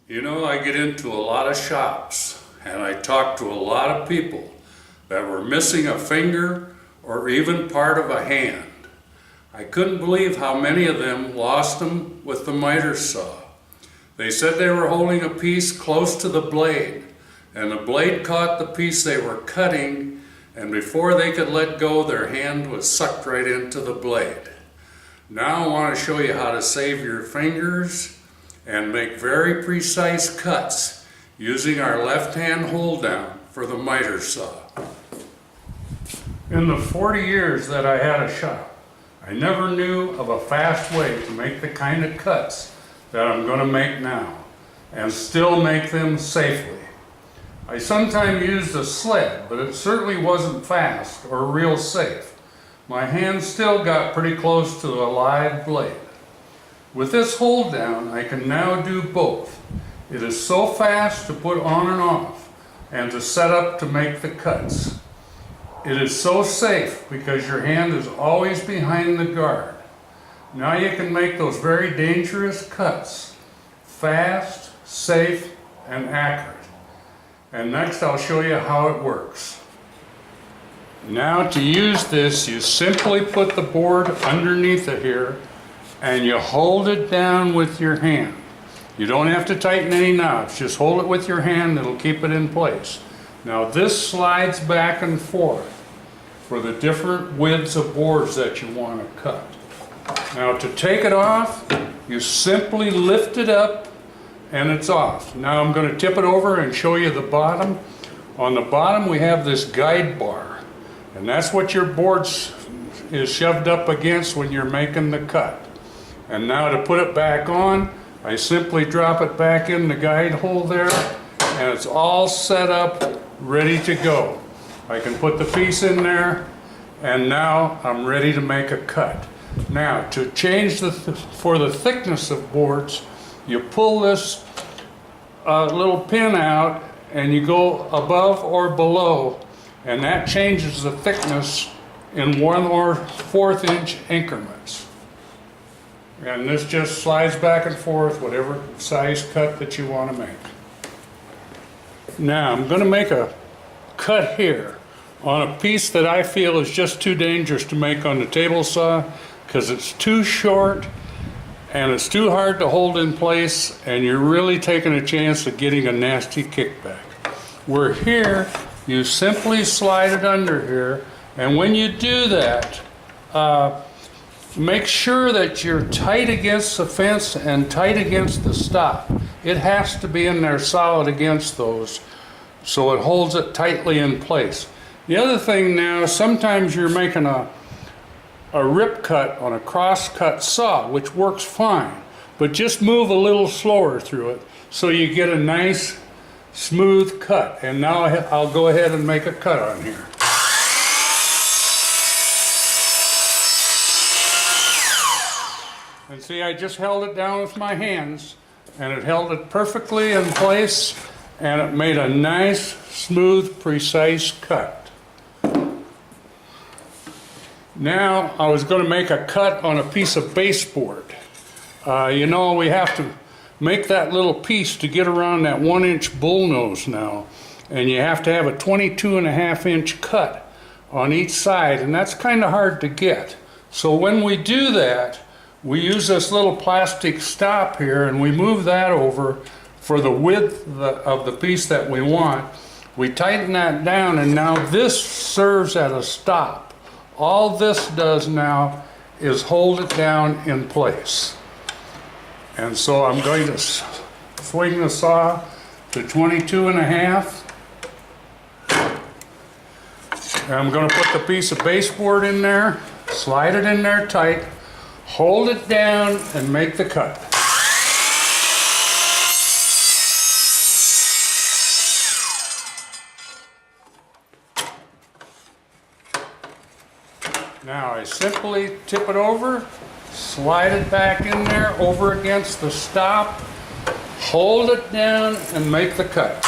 You know, I get into a lot of shops and I talk to a lot of people that were missing a finger or even part of a hand. I couldn't believe how many of them lost them with the miter saw. They said they were holding a piece close to the blade, and the blade caught the piece they were cutting, and before they could let go, their hand was sucked right into the blade. Now I want to show you how to save your fingers and make very precise cuts using our left-hand hold down for the miter saw. In the 40 years that I had a shop, I never knew of a fast way to make the kind of cuts that I'm going to make now and still make them safely. I sometimes used a sled, but it certainly wasn't fast or real safe. My hand still got pretty close to the live blade. With this hold down, I can now do both. It is so fast to put on and off and to set up to make the cuts. It is so safe because your hand is always behind the guard. Now you can make those very dangerous cuts fast, safe, and accurate. And next I'll show you how it works. Now to use this, you simply put the board underneath it here and you hold it down with your hand. You don't have to tighten any knobs, just hold it with your hand, it'll keep it in place. Now this slides back and forth for the different widths of boards that you want to cut. Now to take it off, you simply lift it up and it's off. Now I'm going to tip it over and show you the bottom. On the bottom we have this guide bar, and that's what your board is shoved up against when you're making the cut. And now to put it back on, I simply drop it back in the guide hole there, and it's all set up, ready to go. I can put the piece in there, and now I'm ready to make a cut. Now to change for the thickness of boards, you pull this little pin out and you go above or below, and that changes the thickness in 1 or 1/4 inch increments. And this just slides back and forth, whatever size cut that you want to make. Now I'm going to make a cut here on a piece that I feel is just too dangerous to make on the table saw because it's too short and it's too hard to hold in place, and you're really taking a chance of getting a nasty kickback. Where here, you simply slide it under here, and when you do that, make sure that you're tight against the fence and tight against the stop. It has to be in there solid against those so it holds it tightly in place. The other thing now, sometimes you're making a rip cut on a cross cut saw, which works fine, but just move a little slower through it so you get a nice smooth cut. And now I'll go ahead and make a cut on here. And see, I just held it down with my hands and it held it perfectly in place, and it made a nice, smooth, precise cut. Now I was going to make a cut on a piece of baseboard. You know, we have to make that little piece to get around that 1-inch bullnose now, and you have to have a 22.5 inch cut on each side, and that's kind of hard to get. So when we do that, we use this little plastic stop here and we move that over for the width of the piece that we want. We tighten that down, and now this serves as a stop. All this does now is hold it down in place. And so I'm going to swing the saw to 22.5. And I'm going to put the piece of baseboard in there, slide it in there tight, hold it down, and make the cut. Now I simply tip it over, slide it back in there over against the stop, hold it down, and make the cut.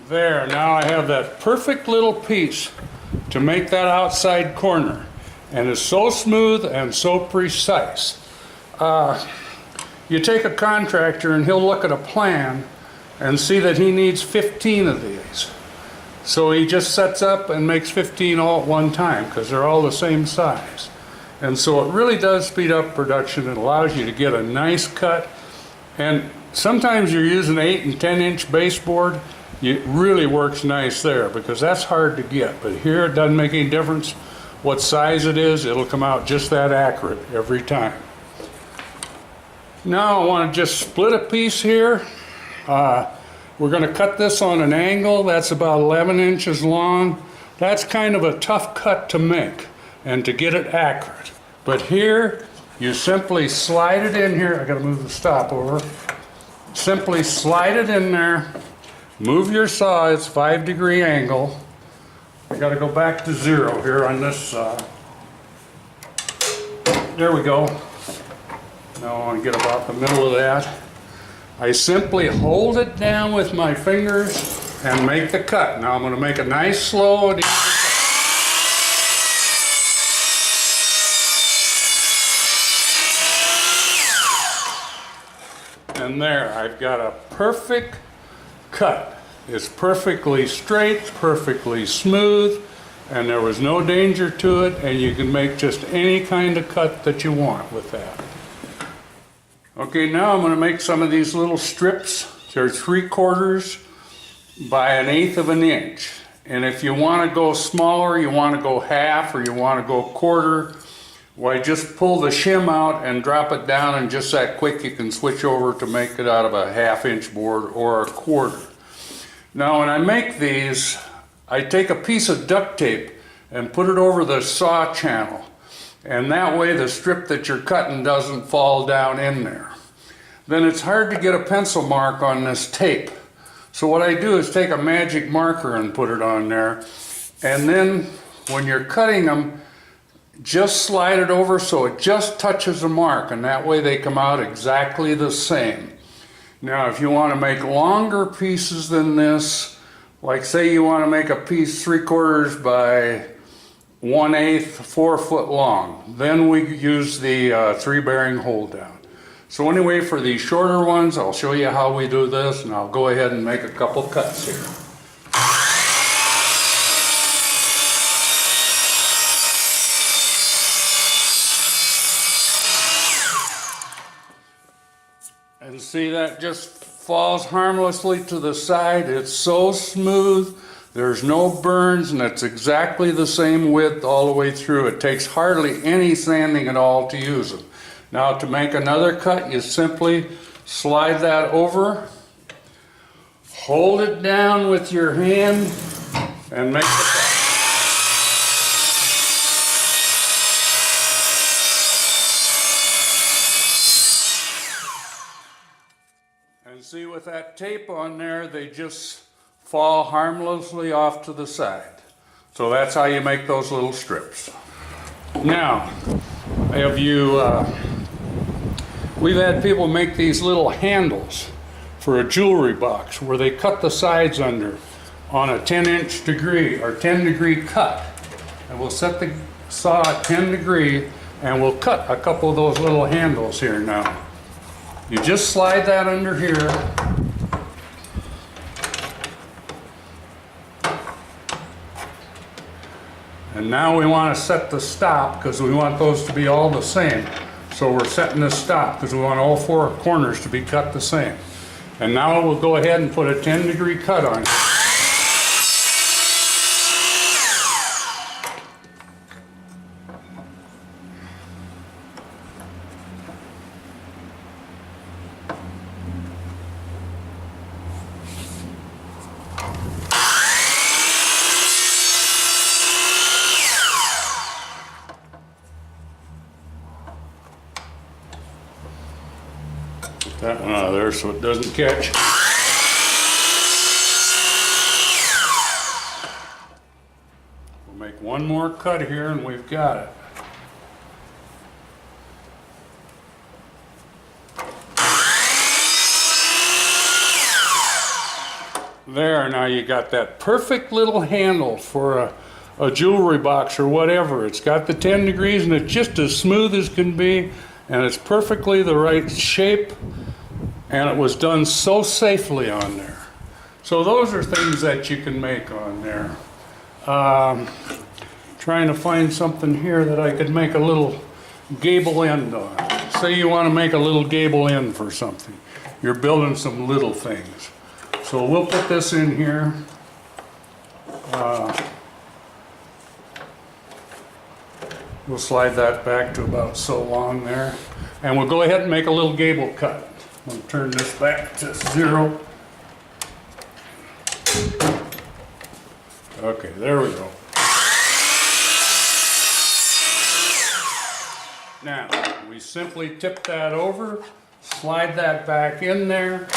There, now I have that perfect little piece to make that outside corner. And it's so smooth and so precise. You take a contractor and he'll look at a plan and see that he needs 15 of these. So he just sets up and makes 15 all at one time because they're all the same size. And so it really does speed up production. It allows you to get a nice cut. And sometimes you're using 8 and 10 inch baseboard. It really works nice there because that's hard to get. But here it doesn't make any difference what size it is. It'll come out just that accurate every time. Now I want to just split a piece here. We're going to cut this on an angle that's about 11 inches long. That's kind of a tough cut to make and to get it accurate. But here, you simply slide it in here. I got to move the stop over. Simply slide it in there. Move your saw. It's 5-degree angle. I got to go back to 0 here on this saw. There we go. Now I want to get about the middle of that. I simply hold it down with my fingers and make the cut. Now I'm going to make a nice, slow, and easy cut. And there, I've got a perfect cut. It's perfectly straight, perfectly smooth, and there was no danger to it, and you can make just any kind of cut that you want with that. Okay, now I'm going to make some of these little strips. They're 3/4 by 1/8 of an inch. And if you want to go smaller, you want to go half, or you want to go quarter, why just pull the shim out and drop it down, and just that quick you can switch over to make it out of a 1/2 inch board or a quarter. Now when I make these, I take a piece of duct tape and put it over the saw channel. And that way the strip that you're cutting doesn't fall down in there. Then it's hard to get a pencil mark on this tape. So what I do is take a magic marker and put it on there. And then when you're cutting them, just slide it over so it just touches the mark. And that way they come out exactly the same. Now if you want to make longer pieces than this, like say you want to make a piece 3/4 by 1/8, 4 foot long. Then we use the 3-bearing hold down. So anyway, for these shorter ones, I'll show you how we do this, and I'll go ahead and make a couple cuts here. And see, that just falls harmlessly to the side. It's so smooth. There's no burns, and it's exactly the same width all the way through. It takes hardly any sanding at all to use them. Now to make another cut, you simply slide that over, hold it down with your hand, and make the cut. And see, with that tape on there, they just fall harmlessly off to the side. So that's how you make those little strips. Now, we've had people make these little handles for a jewelry box where they cut the sides under on a 10-inch degree or 10-degree cut. And we'll set the saw at 10 degree and we'll cut a couple of those little handles here now. You just slide that under here. And now we want to set the stop because we want those to be all the same. So we're setting the stop because we want all 4 corners to be cut the same. And now we'll go ahead and put a 10-degree cut on it. That one out of there so it doesn't catch. We'll make one more cut here and we've got it. There, now you got that perfect little handle for a jewelry box or whatever. It's got the 10 degrees and it's just as smooth as can be, and it's perfectly the right shape, and it was done so safely on there. So those are things that you can make on there. Trying to find something here that I could make a little gable end on. Say you want to make a little gable end for something. You're building some little things. So we'll put this in here. We'll slide that back to about so long there. And we'll go ahead and make a little gable cut. I'm going to turn this back to 0. Okay, there we go. Now, we simply tip that over, slide that back in there,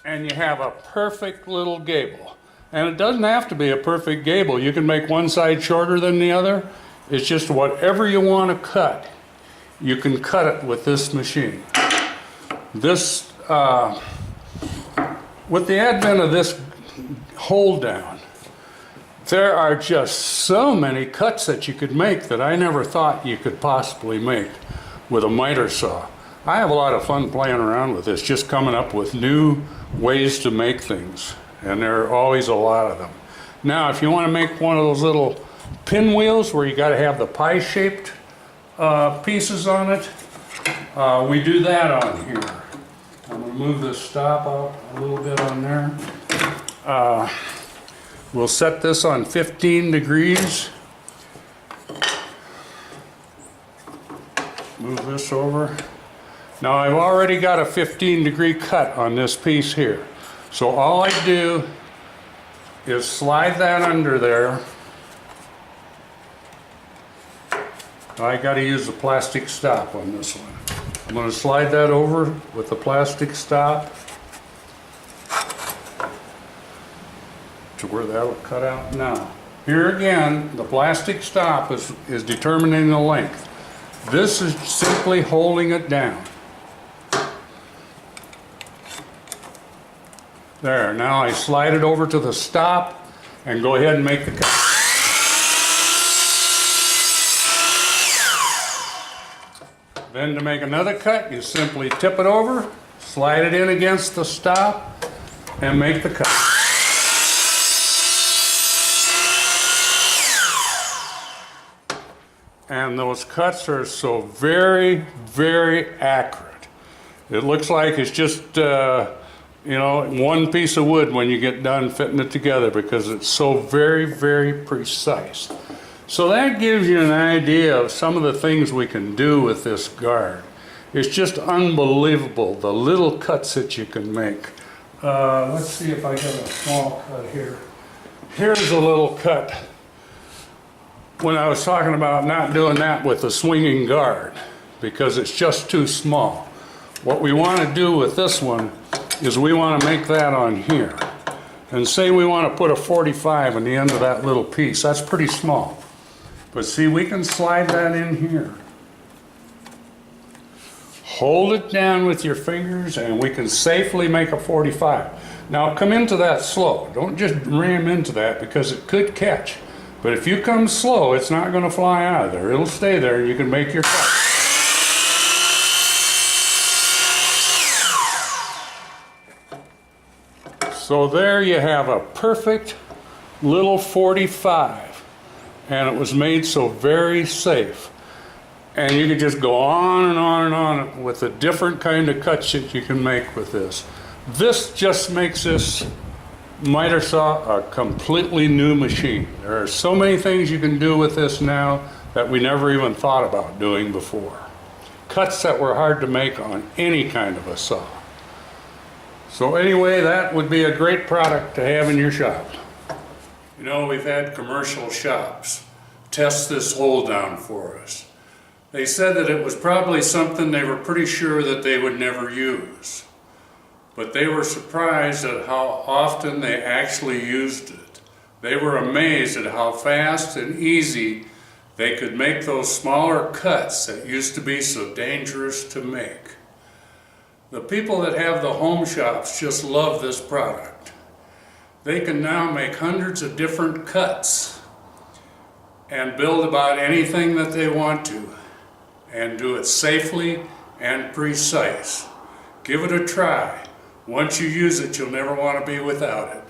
and you have a perfect little gable. And it doesn't have to be a perfect gable. You can make one side shorter than the other. It's just whatever you want to cut, you can cut it with this machine. This, with the advent of this hold down, there are just so many cuts that you could make that I never thought you could possibly make with a miter saw. I have a lot of fun playing around with this, just coming up with new ways to make things, and there are always a lot of them. Now, if you want to make one of those little pinwheels where you got to have the pie-shaped pieces on it, we do that on here. I'm going to move this stop out a little bit on there. We'll set this on 15 degrees. Move this over. Now I've already got a 15-degree cut on this piece here. So all I do is slide that under there. I got to use the plastic stop on this one. I'm going to slide that over with the plastic stop to where that will cut out. Now, here again, the plastic stop is determining the length. This is simply holding it down. There, now I slide it over to the stop and go ahead and make the cut. Then to make another cut, you simply tip it over, slide it in against the stop, and make the cut. And those cuts are so very, very accurate. It looks like it's just, you know, one piece of wood when you get done fitting it together, because it's so very, very precise. So that gives you an idea of some of the things we can do with this guard. It's just unbelievable, the little cuts that you can make. Let's see if I get a small cut here. Here's a little cut. When I was talking about not doing that with a swinging guard, because it's just too small. What we want to do with this one is we want to make that on here. And say we want to put a 45 on the end of that little piece. That's pretty small. But see, we can slide that in here. Hold it down with your fingers and we can safely make a 45. Now come into that slow. Don't just ram into that, because it could catch. But if you come slow, it's not going to fly out of there. It'll stay there and you can make your cut. So there you have a perfect little 45. And it was made so very safe. And you can just go on and on and on with the different kind of cuts that you can make with this. This just makes this miter saw a completely new machine. There are so many things you can do with this now that we never even thought about doing before. Cuts that were hard to make on any kind of a saw. So anyway, that would be a great product to have in your shop. You know, we've had commercial shops test this hold down for us. They said that it was probably something they were pretty sure that they would never use. But they were surprised at how often they actually used it. They were amazed at how fast and easy they could make those smaller cuts that used to be so dangerous to make. The people that have the home shops just love this product. they can now make hundreds of different cuts and build about anything that they want to and do it safely and precise. Give it a try. Once you use it, you'll never want to be without it.